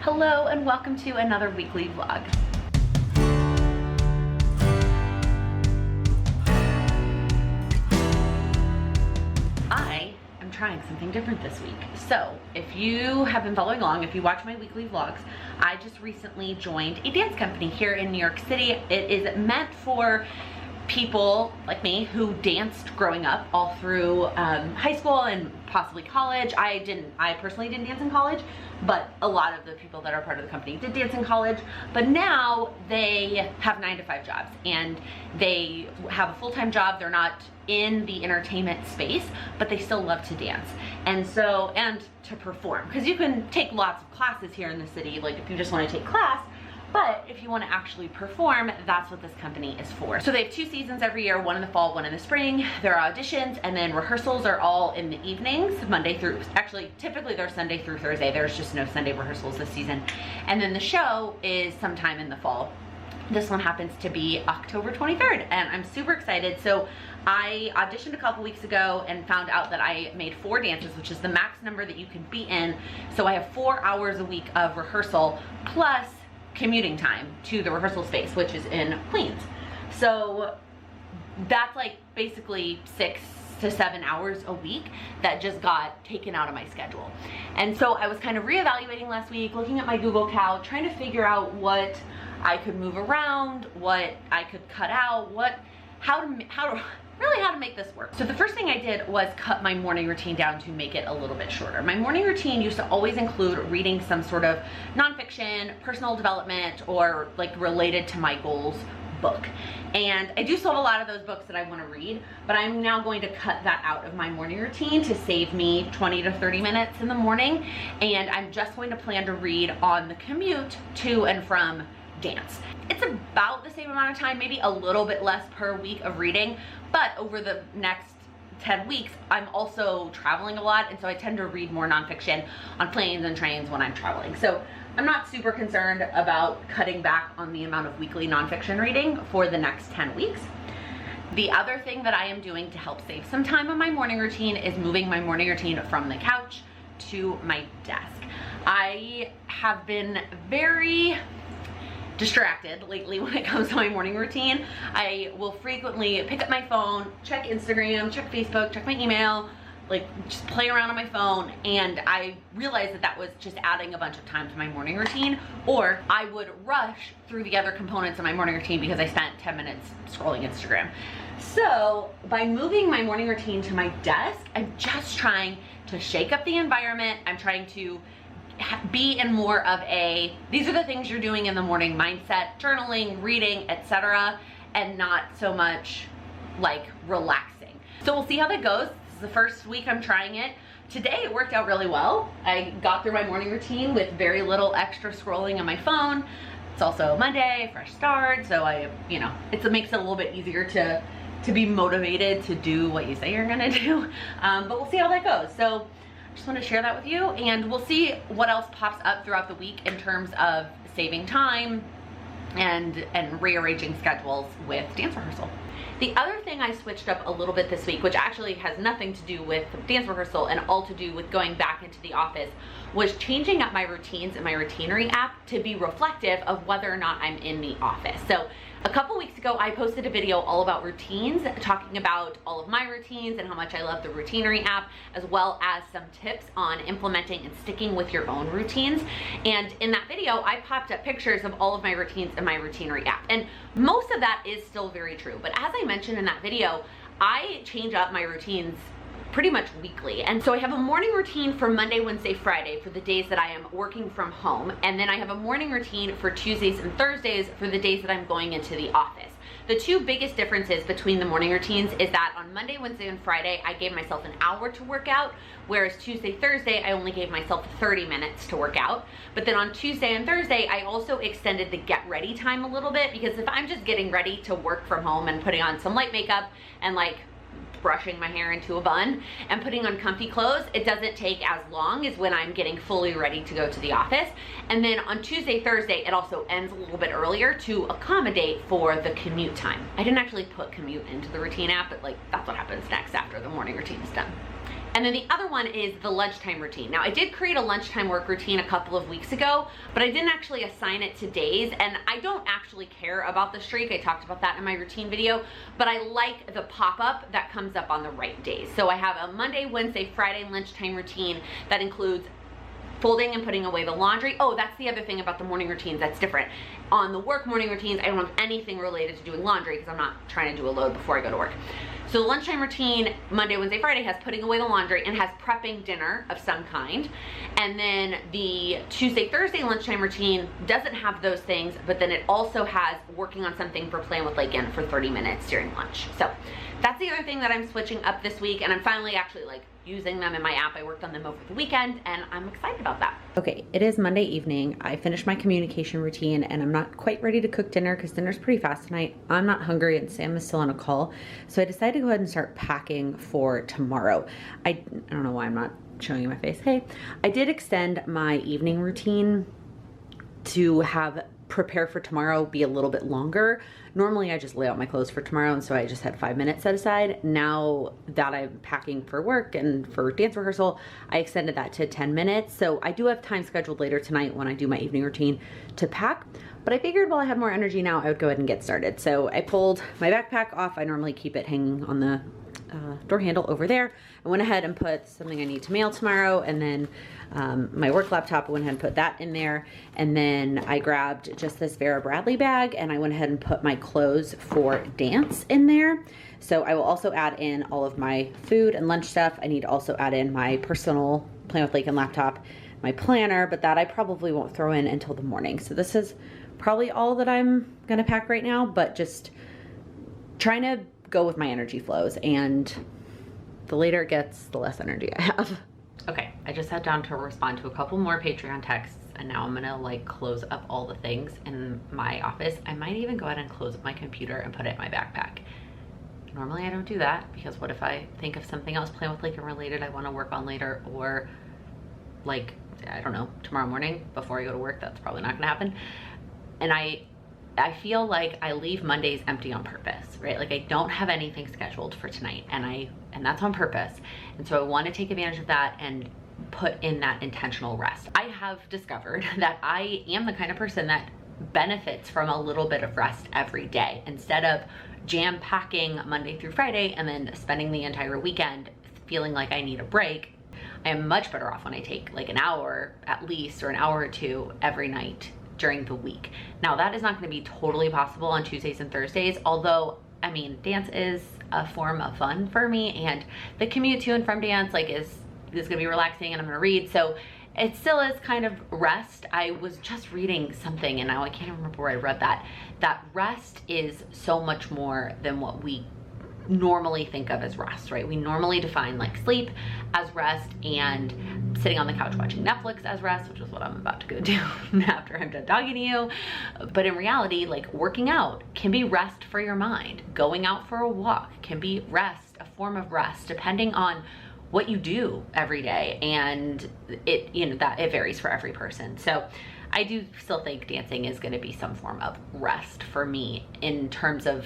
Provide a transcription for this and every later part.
Hello and welcome to another weekly vlog. I am trying something different this week. So if you have been following along, if you watch my weekly vlogs, I just recently joined a dance company here in New York City. It is meant for people like me who danced growing up all through high school and possibly college. I personally didn't dance in college, but a lot of the people that are part of the company did dance in college. But now they have 9-to-5 jobs and they have a full-time job. They're not in the entertainment space, but they still love to dance and to perform, because you can take lots of classes here in the city, like if you just want to take class. But if you want to actually perform, that's what this company is for. So they have 2 seasons every year, one in the fall, one in the spring. There are auditions, and then rehearsals are all in the evenings, typically they're Sunday through Thursday. There's just no Sunday rehearsals this season. And then the show is sometime in the fall. This one happens to be October 23rd, and I'm super excited. So I auditioned a couple weeks ago and found out that I made 4 dances, which is the max number that you can be in. So I have 4 hours a week of rehearsal, plus commuting time to the rehearsal space, which is in Queens. So that's like basically 6 to 7 hours a week that just got taken out of my schedule. And so I was kind of reevaluating last week, looking at my Google Cal, trying to figure out what I could move around, what I could cut out, how to make this work. So the first thing I did was cut my morning routine down to make it a little bit shorter. My morning routine used to always include reading some sort of nonfiction, personal development, or like related to my goals book. And I do still have a lot of those books that I want to read, but I'm now going to cut that out of my morning routine to save me 20 to 30 minutes in the morning. And I'm just going to plan to read on the commute to and from dance. It's about the same amount of time, maybe a little bit less per week of reading, but over the next 10 weeks, I'm also traveling a lot, and so I tend to read more nonfiction on planes and trains when I'm traveling. So I'm not super concerned about cutting back on the amount of weekly nonfiction reading for the next 10 weeks. The other thing that I am doing to help save some time on my morning routine is moving my morning routine from the couch to my desk. I have been very distracted lately when it comes to my morning routine. I will frequently pick up my phone, check Instagram, check Facebook, check my email, like just play around on my phone, and I realized that that was just adding a bunch of time to my morning routine, or I would rush through the other components of my morning routine because I spent 10 minutes scrolling Instagram. So by moving my morning routine to my desk, I'm just trying to shake up the environment. I'm trying to be in more of a, these are the things you're doing in the morning mindset, journaling, reading, etc., and not so much like relaxing. So we'll see how that goes. This is the first week I'm trying it. Today it worked out really well. I got through my morning routine with very little extra scrolling on my phone. It's also Monday, fresh start, so it makes it a little bit easier to be motivated to do what you say you're gonna do. But we'll see how that goes. So just want to share that with you, and we'll see what else pops up throughout the week in terms of saving time and rearranging schedules with dance rehearsal. The other thing I switched up a little bit this week, which actually has nothing to do with dance rehearsal and all to do with going back into the office, was changing up my routines in my Routinery app to be reflective of whether or not I'm in the office. So a couple weeks ago, I posted a video all about routines, talking about all of my routines and how much I love the Routinery app, as well as some tips on implementing and sticking with your own routines. And in that video, I popped up pictures of all of my routines in my Routinery app. And most of that is still very true. But as I mentioned in that video, I change up my routines pretty much weekly. And so I have a morning routine for Monday, Wednesday, Friday for the days that I am working from home. And then I have a morning routine for Tuesdays and Thursdays for the days that I'm going into the office. The 2 biggest differences between the morning routines is that on Monday, Wednesday, and Friday, I gave myself an hour to work out, whereas Tuesday, Thursday, I only gave myself 30 minutes to work out. But then on Tuesday and Thursday, I also extended the get ready time a little bit, because if I'm just getting ready to work from home and putting on some light makeup and like brushing my hair into a bun and putting on comfy clothes, it doesn't take as long as when I'm getting fully ready to go to the office. And then on Tuesday, Thursday, it also ends a little bit earlier to accommodate for the commute time. I didn't actually put commute into the routine app, but like that's what happens next after the morning routine is done. And then the other one is the lunchtime routine. Now I did create a lunchtime work routine a couple of weeks ago, but I didn't actually assign it to days, and I don't actually care about the streak. I talked about that in my routine video, but I like the pop-up that comes up on the right days. So I have a Monday, Wednesday, Friday lunchtime routine that includes folding and putting away the laundry. Oh, that's the other thing about the morning routines that's different. On the work morning routines, I don't have anything related to doing laundry because I'm not trying to do a load before I go to work. So the lunchtime routine, Monday, Wednesday, Friday, has putting away the laundry and has prepping dinner of some kind. And then the Tuesday, Thursday lunchtime routine doesn't have those things, but then it also has working on something for Playing with Laken for 30 minutes during lunch. So that's the other thing that I'm switching up this week, and I'm finally actually like using them in my app. I worked on them over the weekend, and I'm excited about that. Okay, it is Monday evening. I finished my communication routine, and I'm not quite ready to cook dinner because dinner's pretty fast tonight. I'm not hungry, and Sam is still on a call. So I decided to go ahead and start packing for tomorrow. I don't know why I'm not showing you my face. Hey, I did extend my evening routine to have prepare for tomorrow be a little bit longer. Normally I just lay out my clothes for tomorrow, and so I just had 5 minutes set aside. Now that I'm packing for work and for dance rehearsal, I extended that to 10 minutes. So I do have time scheduled later tonight when I do my evening routine to pack, but I figured while I had more energy now, I would go ahead and get started. So I pulled my backpack off. I normally keep it hanging on the door handle over there. I went ahead and put something I need to mail tomorrow, and then my work laptop, I went ahead and put that in there. And then I grabbed just this Vera Bradley bag, and I went ahead and put my clothes for dance in there. So I will also add in all of my food and lunch stuff. I need to also add in my personal Playing with Laken laptop, my planner, but that I probably won't throw in until the morning. So this is probably all that I'm gonna pack right now, but just trying to go with my energy flows, and the later it gets, the less energy I have. Okay, I just sat down to respond to a couple more Patreon texts, and now I'm gonna like close up all the things in my office. I might even go ahead and close up my computer and put it in my backpack. Normally I don't do that because what if I think of something else Playing with Laken related I want to work on later, or like, I don't know, tomorrow morning before I go to work. That's probably not gonna happen. And I feel like I leave Mondays empty on purpose, right? Like I don't have anything scheduled for tonight, and that's on purpose. And so I want to take advantage of that and put in that intentional rest. I have discovered that I am the kind of person that benefits from a little bit of rest every day. Instead of jam packing Monday through Friday and then spending the entire weekend feeling like I need a break, I am much better off when I take like an hour at least, or an hour or two every night during the week. Now that is not going to be totally possible on Tuesdays and Thursdays, although I mean dance is a form of fun for me, and the commute to and from dance like is gonna be relaxing, and I'm gonna read, so it still is kind of rest. I was just reading something, and now I can't remember where I read that rest is so much more than what we normally think of as rest, right? We normally define like sleep as rest, and sitting on the couch watching Netflix as rest, which is what I'm about to go do after I'm done talking to you. But in reality, like working out can be rest for your mind. Going out for a walk can be rest, a form of rest, depending on what you do every day. And it, you know, that it varies for every person. So I do still think dancing is going to be some form of rest for me in terms of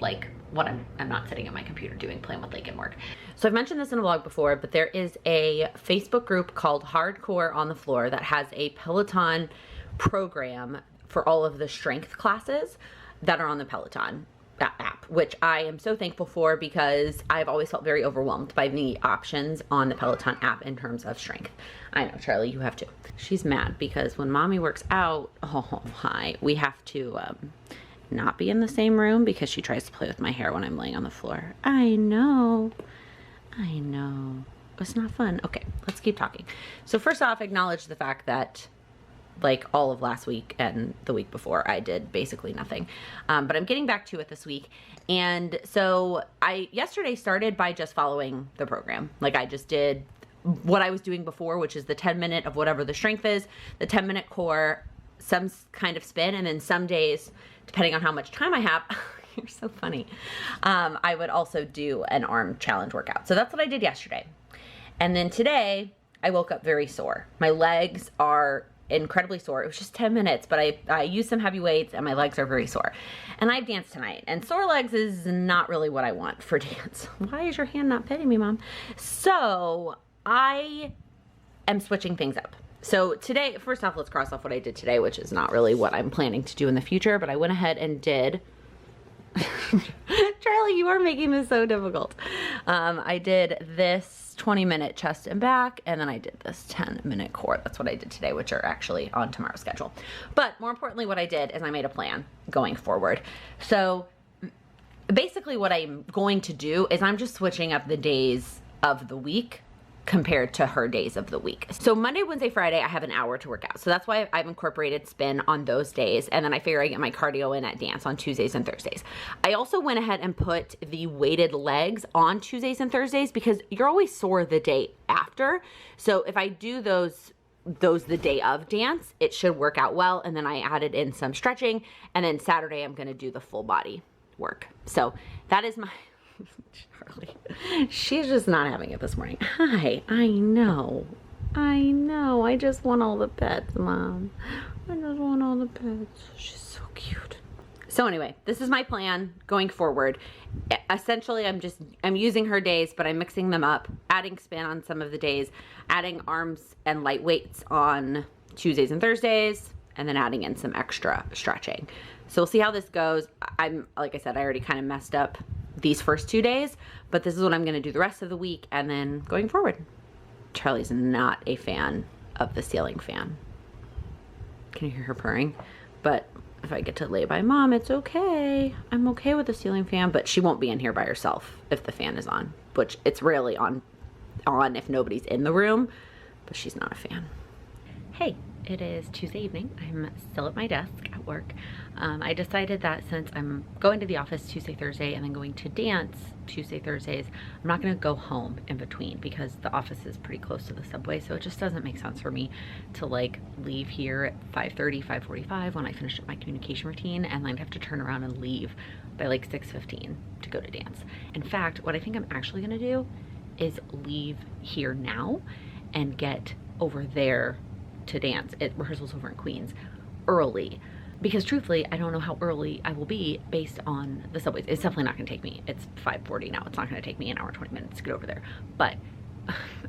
like what I'm not sitting at my computer doing Playing with Laken work. So I've mentioned this in a vlog before, but there is a Facebook group called Hardcore on the Floor that has a Peloton program for all of the strength classes that are on the Peloton app, which I am so thankful for because I've always felt very overwhelmed by the options on the Peloton app in terms of strength. I know, Charlie, you have to. She's mad because when mommy works out, oh hi, we have to not be in the same room because she tries to play with my hair when I'm laying on the floor. I know. It's not fun. Okay, let's keep talking. So first off, acknowledge the fact that like all of last week and the week before I did basically nothing. But I'm getting back to it this week. And so I yesterday started by just following the program. Like I just did what I was doing before, which is the 10-minute of whatever the strength is, the 10-minute core, some kind of spin, and then some days, depending on how much time I have, you're so funny, I would also do an arm challenge workout. So that's what I did yesterday. And then today, I woke up very sore. My legs are incredibly sore. It was just 10 minutes, but I used some heavy weights and my legs are very sore. And I have dance tonight, and sore legs is not really what I want for dance. Why is your hand not petting me, Mom? So I am switching things up. So today, first off, let's cross off what I did today, which is not really what I'm planning to do in the future, but I went ahead and did Charlie, you are making this so difficult. I did this 20-minute chest and back, and then I did this 10-minute core. That's what I did today, which are actually on tomorrow's schedule. But more importantly, what I did is I made a plan going forward. So basically what I'm going to do is I'm just switching up the days of the week compared to her days of the week. So Monday, Wednesday, Friday, I have an hour to work out. So that's why I've incorporated spin on those days. And then I figure I get my cardio in at dance on Tuesdays and Thursdays. I also went ahead and put the weighted legs on Tuesdays and Thursdays because you're always sore the day after. So if I do those the day of dance, it should work out well. And then I added in some stretching. And then Saturday, I'm gonna do the full body work. So that is my... Charlie, she's just not having it this morning. Hi, I know, I just want all the pets, Mom. I just want all the pets. She's so cute. So anyway, this is my plan going forward. Essentially, I'm using her days, but I'm mixing them up, adding spin on some of the days, adding arms and light weights on Tuesdays and Thursdays, and then adding in some extra stretching. So we'll see how this goes. Like I said, I already kind of messed up these first 2 days, but this is what I'm gonna do the rest of the week and then going forward. Charlie's not a fan of the ceiling fan. Can you hear her purring? But if I get to lay by Mom, it's okay. I'm okay with the ceiling fan, but she won't be in here by herself if the fan is on, which it's rarely on if nobody's in the room, but she's not a fan. Hey, it is Tuesday evening. I'm still at my desk at work. I decided that since I'm going to the office Tuesday, Thursday, and then going to dance Tuesday, Thursdays, I'm not gonna go home in between because the office is pretty close to the subway, so it just doesn't make sense for me to like leave here at 5:30, 5:45 when I finish up my communication routine, and then I'd have to turn around and leave by like 6:15 to go to dance. In fact, what I think I'm actually gonna do is leave here now and get over there to dance at rehearsals over in Queens early, because truthfully I don't know how early I will be based on the subways. It's definitely not gonna take me, it's 5:40 now, it's not gonna take me an hour 20 minutes to get over there. But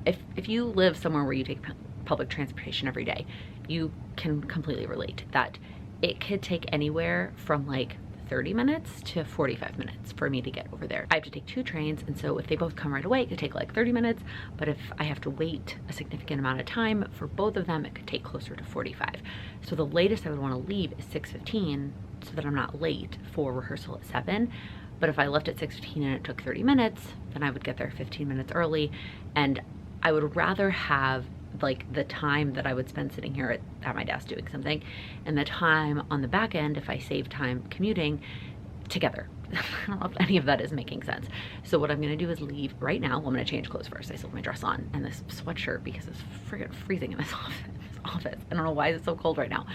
if you live somewhere where you take public transportation every day, you can completely relate that it could take anywhere from like 30 minutes to 45 minutes for me to get over there. I have to take 2 trains, and so if they both come right away, it could take like 30 minutes, but if I have to wait a significant amount of time for both of them, it could take closer to 45. So the latest I would want to leave is 6:15 so that I'm not late for rehearsal at 7. But if I left at 6:15 and it took 30 minutes, then I would get there 15 minutes early, and I would rather have like the time that I would spend sitting here at my desk doing something and the time on the back end, if I save time commuting, together. I don't know if any of that is making sense. So what I'm gonna do is leave right now. Well, I'm gonna change clothes first. I still have my dress on and this sweatshirt because it's friggin' freezing in this office. I don't know why it's so cold right now.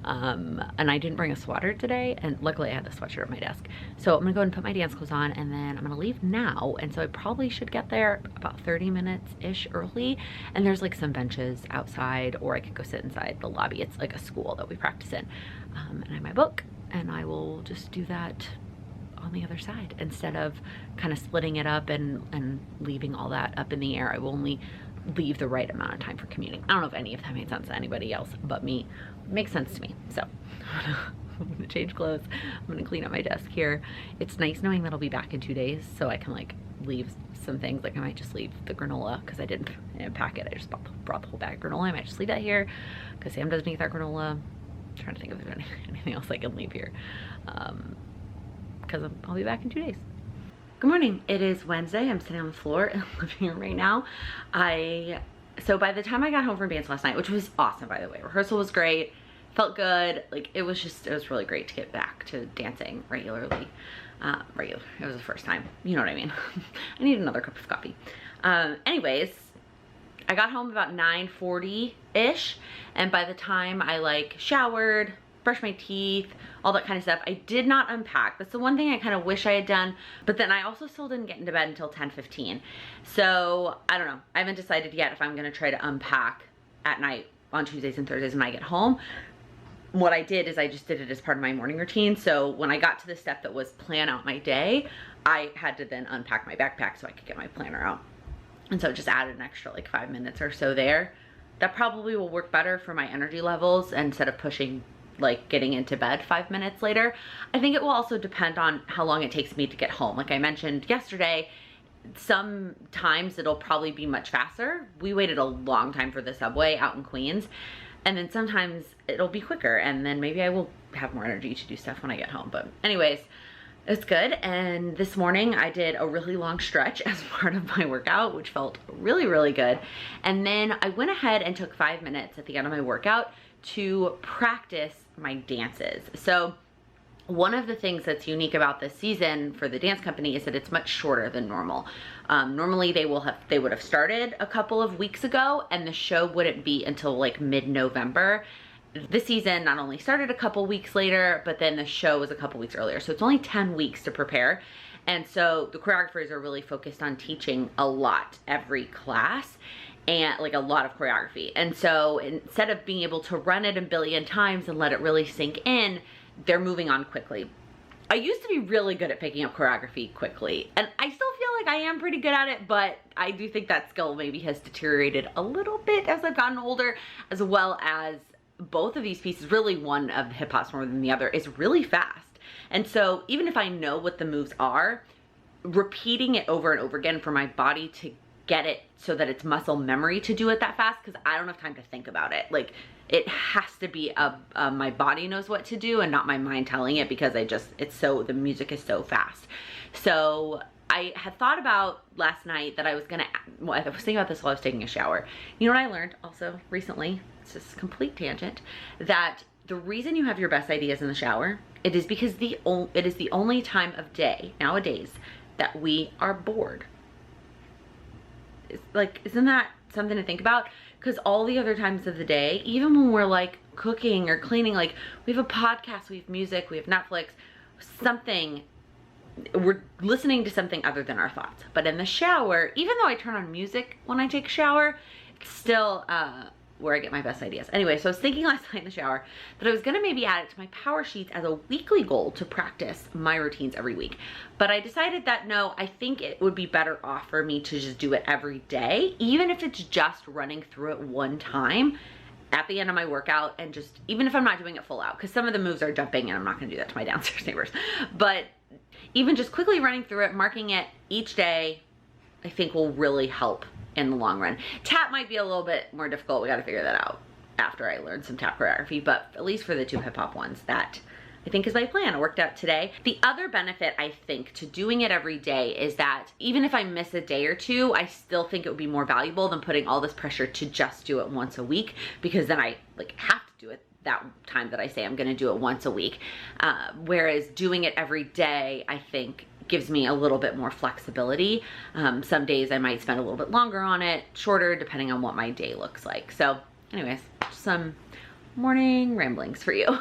And I didn't bring a sweater today, and luckily I had the sweatshirt at my desk. So I'm gonna go ahead and put my dance clothes on, and then I'm gonna leave now. And so I probably should get there about 30 minutes-ish early. And there's like some benches outside, or I could go sit inside the lobby. It's like a school that we practice in. And I have my book, and I will just do that on the other side instead of kind of splitting it up and leaving all that up in the air. I will only leave the right amount of time for commuting. I don't know if any of that made sense to anybody else but me. It makes sense to me. So I'm gonna change clothes. I'm gonna clean up my desk here. It's nice knowing that I'll be back in 2 days, so I can like leave some things. Like I might just leave the granola because I didn't pack it. I just brought the whole bag of granola. I might just leave that here because Sam does make that granola. I'm trying to think if there's anything else I can leave here. Because I'll be back in 2 days. Good morning. It is Wednesday. I'm sitting on the floor in the living room right now. So by the time I got home from dance last night, which was awesome, by the way, rehearsal was great, felt good. Like it was really great to get back to dancing regularly. It was the first time, you know what I mean? I need another cup of coffee. Anyways, I got home about 9:40-ish, and by the time I like showered, brushed my teeth, all that kind of stuff, I did not unpack. That's the one thing I kind of wish I had done, but then I also still didn't get into bed until 10:15. So I don't know. I haven't decided yet if I'm gonna try to unpack at night on Tuesdays and Thursdays when I get home. What I did is I just did it as part of my morning routine. So when I got to the step that was plan out my day, I had to then unpack my backpack so I could get my planner out. And so just added an extra like 5 minutes or so there. That probably will work better for my energy levels instead of pushing like getting into bed 5 minutes later. I think it will also depend on how long it takes me to get home. Like I mentioned yesterday, sometimes it'll probably be much faster. We waited a long time for the subway out in Queens. And then sometimes it'll be quicker, and then maybe I will have more energy to do stuff when I get home. But anyways, it's good. And this morning I did a really long stretch as part of my workout, which felt really, really good. And then I went ahead and took 5 minutes at the end of my workout to practice my dances. So one of the things that's unique about this season for the dance company is that it's much shorter than normal. Normally they would have started a couple of weeks ago, and the show wouldn't be until like mid-November. This season not only started a couple weeks later, but then the show was a couple weeks earlier. So it's only 10 weeks to prepare. And so the choreographers are really focused on teaching a lot every class, and like a lot of choreography. And so instead of being able to run it a billion times and let it really sink in, they're moving on quickly. I used to be really good at picking up choreography quickly, and I still feel like I am pretty good at it, but I do think that skill maybe has deteriorated a little bit as I've gotten older, as well as both of these pieces, really one of the hip hops more than the other, is really fast. And so even if I know what the moves are, repeating it over and over again for my body to get it so that it's muscle memory to do it that fast, because I don't have time to think about it. Like, it has to be my body knows what to do and not my mind telling it, because the music is so fast. So I had thought about last night that I was thinking about this while I was taking a shower. You know what I learned also recently? It's just a complete tangent. That the reason you have your best ideas in the shower, it is because it is the only time of day nowadays that we are bored. Like, isn't that something to think about? Because all the other times of the day, even when we're like cooking or cleaning, like we have a podcast, we have music, we have Netflix, something, we're listening to something other than our thoughts. But in the shower, even though I turn on music when I take a shower, it's still where I get my best ideas. Anyway, so I was thinking last night in the shower that I was gonna maybe add it to my power sheets as a weekly goal to practice my routines every week. But I decided that no, I think it would be better off for me to just do it every day, even if it's just running through it one time at the end of my workout, and just, even if I'm not doing it full out, because some of the moves are jumping and I'm not gonna do that to my downstairs neighbors. But even just quickly running through it, marking it each day, I think will really help in the long run. Tap might be a little bit more difficult. We got to figure that out after I learn some tap choreography, but at least for the 2 hip hop ones, that I think is my plan. It worked out today. The other benefit I think to doing it every day is that even if I miss a day or two, I still think it would be more valuable than putting all this pressure to just do it once a week, because then I like have to do it that time that I say I'm gonna do it once a week. Whereas doing it every day, I think gives me a little bit more flexibility. Some days I might spend a little bit longer on it, shorter, depending on what my day looks like. So anyways, some morning ramblings for you.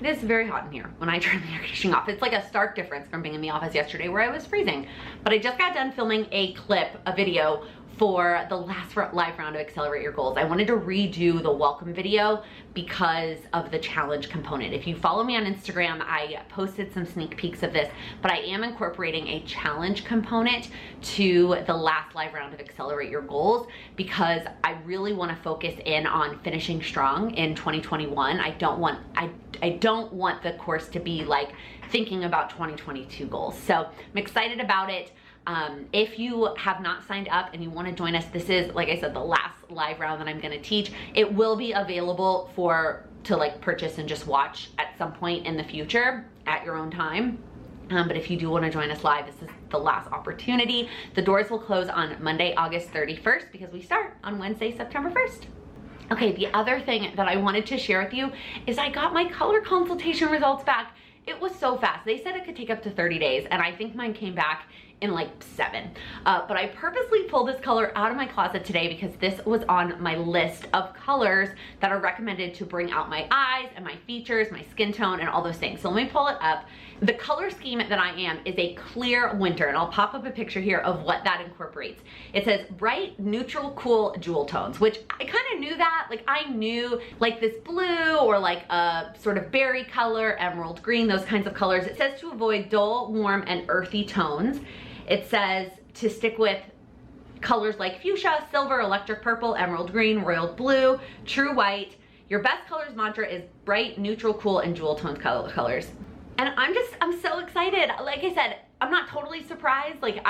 It is very hot in here when I turn the air conditioning off. It's like a stark difference from being in the office yesterday where I was freezing. But I just got done filming a video for the last live round of Accelerate Your Goals. I wanted to redo the welcome video because of the challenge component. If you follow me on Instagram, I posted some sneak peeks of this, but I am incorporating a challenge component to the last live round of Accelerate Your Goals, because I really want to focus in on finishing strong in 2021. I don't want the course to be like thinking about 2022 goals. So I'm excited about it. If you have not signed up and you want to join us, this is, like I said, the last live round that I'm going to teach. It will be available to like purchase and just watch at some point in the future at your own time. But if you do want to join us live, this is the last opportunity. The doors will close on Monday, August 31st, because we start on Wednesday, September 1st. Okay, the other thing that I wanted to share with you is I got my color consultation results back. It was so fast. They said it could take up to 30 days, and I think mine came back in like 7. But I purposely pulled this color out of my closet today because this was on my list of colors that are recommended to bring out my eyes and my features, my skin tone, and all those things. So let me pull it up. The color scheme that I am is a clear winter, and I'll pop up a picture here of what that incorporates. It says bright, neutral, cool jewel tones, which I kind of knew that. Like I knew like this blue or like a sort of berry color, emerald green, those kinds of colors. It says to avoid dull, warm, and earthy tones. It says to stick with colors like fuchsia, silver, electric purple, emerald green, royal blue, true white. Your best colors mantra is bright, neutral, cool, and jewel toned colors. And I'm so excited. Like I said, I'm not totally surprised. Like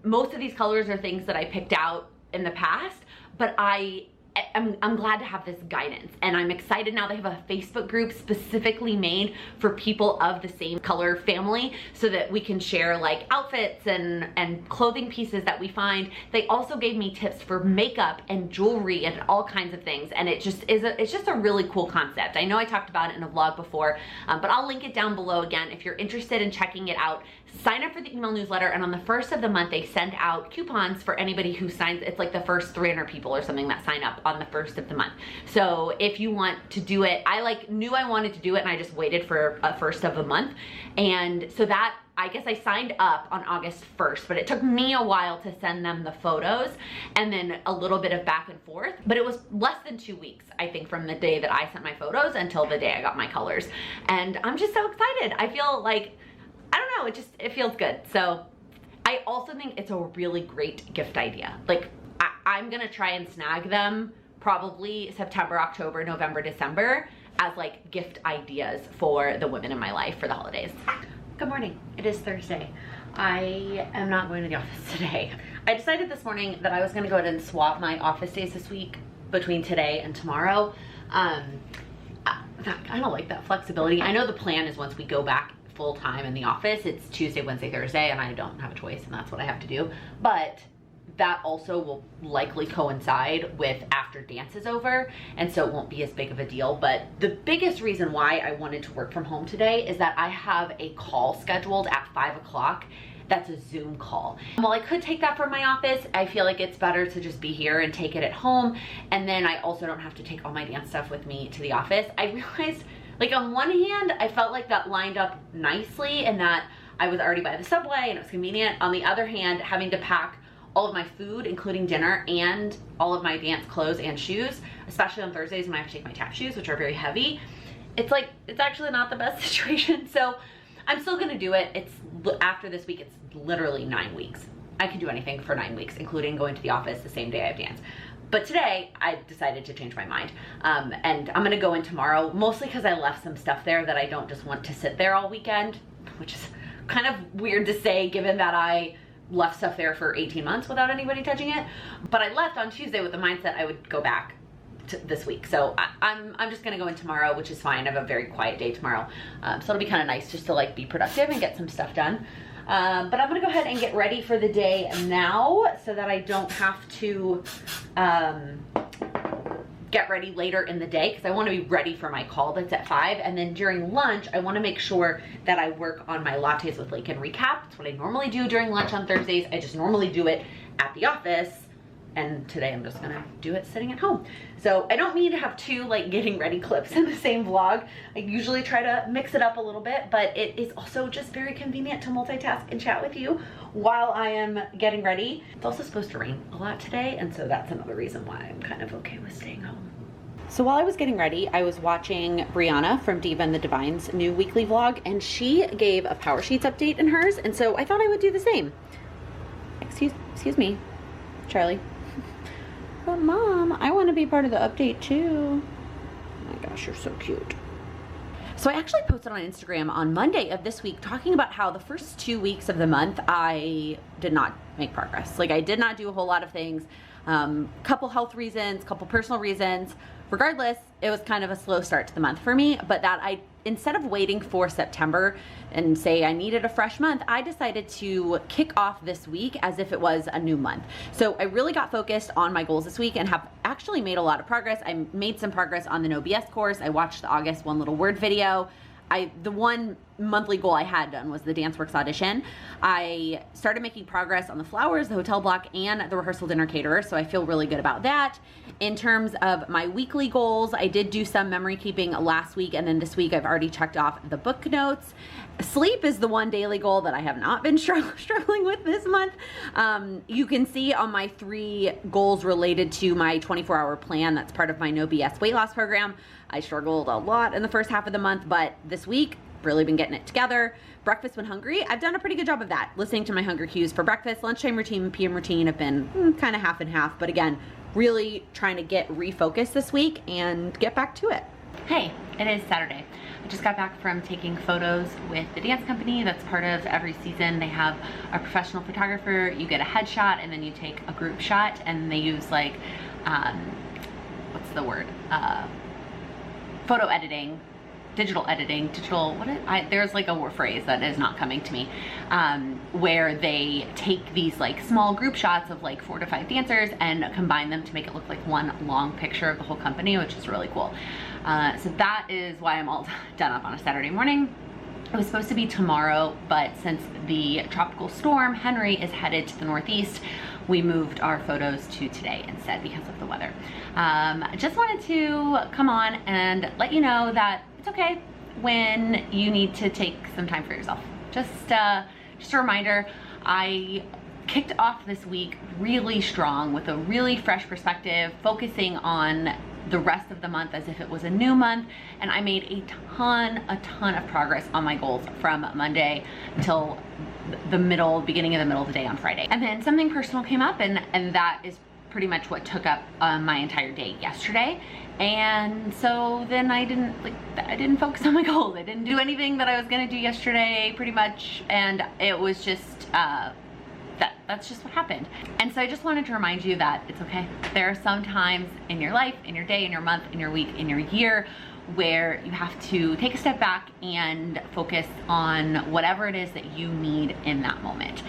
most of these colors are things that I picked out in the past, but I'm glad to have this guidance, and I'm excited now they have a Facebook group specifically made for people of the same color family so that we can share like outfits and clothing pieces that we find. They also gave me tips for makeup and jewelry and all kinds of things, and it's just a really cool concept. I know I talked about it in a vlog before, but I'll link it down below again if you're interested in checking it out. Sign up for the email newsletter, and on the 1st of the month they send out coupons for anybody who signs. It's like the first 300 people or something that sign up on the 1st of the month. So if you want to do it, I knew I wanted to do it, and I just waited for a 1st of the month, and so that I guess I signed up on August 1st, but it took me a while to send them the photos and then a little bit of back and forth, but it was less than 2 weeks, I think, from the day that I sent my photos until the day I got my colors. And I'm just so excited. I feel like, I don't know, it feels good. So I also think it's a really great gift idea. Like I'm gonna try and snag them probably September, October, November, December as like gift ideas for the women in my life for the holidays. Good morning, it is Thursday. I am not going to the office today. I decided this morning that I was gonna go ahead and swap my office days this week between today and tomorrow. I don't like that flexibility. I know the plan is once we go back full time in the office, it's Tuesday, Wednesday, Thursday, and I don't have a choice, and that's what I have to do. But that also will likely coincide with after dance is over, and so it won't be as big of a deal. But the biggest reason why I wanted to work from home today is that I have a call scheduled at 5 o'clock. That's a Zoom call. While I could take that from my office, I feel like it's better to just be here and take it at home, and then I also don't have to take all my dance stuff with me to the office. I realized, like, on one hand, I felt like that lined up nicely and that I was already by the subway and it was convenient. On the other hand, having to pack all of my food, including dinner, and all of my dance clothes and shoes, especially on Thursdays when I have to take my tap shoes, which are very heavy, it's actually not the best situation. So I'm still gonna do it. After this week, it's literally 9 weeks. I can do anything for 9 weeks, including going to the office the same day I have dance. But today, I decided to change my mind. And I'm gonna go in tomorrow, mostly because I left some stuff there that I don't just want to sit there all weekend, which is kind of weird to say given that I left stuff there for 18 months without anybody touching it. But I left on Tuesday with the mindset I would go back this week. So I'm just gonna go in tomorrow, which is fine. I have a very quiet day tomorrow. So it'll be kind of nice just to like be productive and get some stuff done. But I'm gonna go ahead and get ready for the day now so that I don't have to get ready later in the day, because I want to be ready for my call that's at 5. And then during lunch, I want to make sure that I work on my lattes with Laken recap. That's what I normally do during lunch on Thursdays. I just normally do it at the office, and today I'm just gonna do it sitting at home. So I don't mean to have 2 like getting ready clips in the same vlog. I usually try to mix it up a little bit, but it is also just very convenient to multitask and chat with you while I am getting ready. It's also supposed to rain a lot today, and so that's another reason why I'm kind of okay with staying home. So while I was getting ready, I was watching Brianna from Diva and the Divine's new weekly vlog, and she gave a Power Sheets update in hers, and so I thought I would do the same. Excuse me, Charlie. But Mom, I want to be part of the update too. Oh my gosh, you're so cute. So I actually posted on Instagram on Monday of this week talking about how the first 2 weeks of the month I did not make progress. Like I did not do a whole lot of things. Couple health reasons, couple personal reasons. Regardless, it was kind of a slow start to the month for me, but that instead of waiting for September and say I needed a fresh month, I decided to kick off this week as if it was a new month. So I really got focused on my goals this week and have actually made a lot of progress. I made some progress on the No BS course. I watched the August One Little Word video. The one monthly goal I had done was the DanceWorks audition. I started making progress on the flowers, the hotel block, and the rehearsal dinner caterer, so I feel really good about that. In terms of my weekly goals, I did do some memory keeping last week, and then this week I've already checked off the book notes. Sleep is the one daily goal that I have not been struggling with this month. You can see on my 3 goals related to my 24-hour plan that's part of my No BS weight loss program. I struggled a lot in the first half of the month, but this week, really been getting it together. Breakfast when hungry, I've done a pretty good job of that. Listening to my hunger cues for breakfast, lunchtime routine, PM routine have been kind of half and half, but again, really trying to get refocused this week and get back to it. Hey, it is Saturday. I just got back from taking photos with the dance company. That's part of every season. They have a professional photographer. You get a headshot and then you take a group shot, and they use like, what's the word? Photo editing, digital editing, there's like a word phrase that is not coming to me, where they take these like small group shots of like 4 to 5 dancers and combine them to make it look like one long picture of the whole company, which is really cool. So that is why I'm all done up on a Saturday morning. It was supposed to be tomorrow, but since the tropical storm Henry is headed to the northeast, we moved our photos to today instead because of the weather. I just wanted to come on and let you know that it's okay when you need to take some time for yourself. Just a reminder, I kicked off this week really strong with a really fresh perspective, focusing on the rest of the month as if it was a new month, and I made a ton of progress on my goals from Monday until the beginning of the middle of the day on Friday. And then something personal came up, and that is pretty much what took up my entire day yesterday. And so then I didn't focus on my goals. I didn't do anything that I was gonna do yesterday pretty much, and it was just that's just what happened. And so I just wanted to remind you that it's okay. There are some times in your life, in your day, in your month, in your week, in your year, where you have to take a step back and focus on whatever it is that you need in that moment.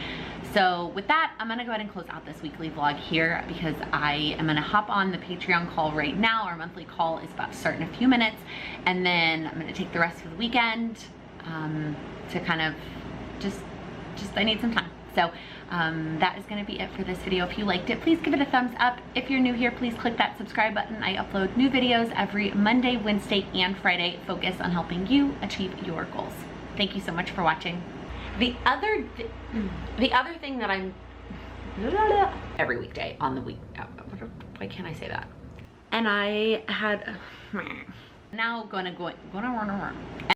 So with that, I'm gonna go ahead and close out this weekly vlog here because I am gonna hop on the Patreon call right now. Our monthly call is about to start in a few minutes, and then I'm gonna take the rest of the weekend to kind of just I need some time. So that is going to be it for this video. If you liked it, please give it a thumbs up. If you're new here, please click that subscribe button. I upload new videos every Monday, Wednesday, and Friday, focused on helping you achieve your goals. Thank you so much for watching. The other thing that I'm every weekday on the week, why can't I say that? And I had now gonna run around.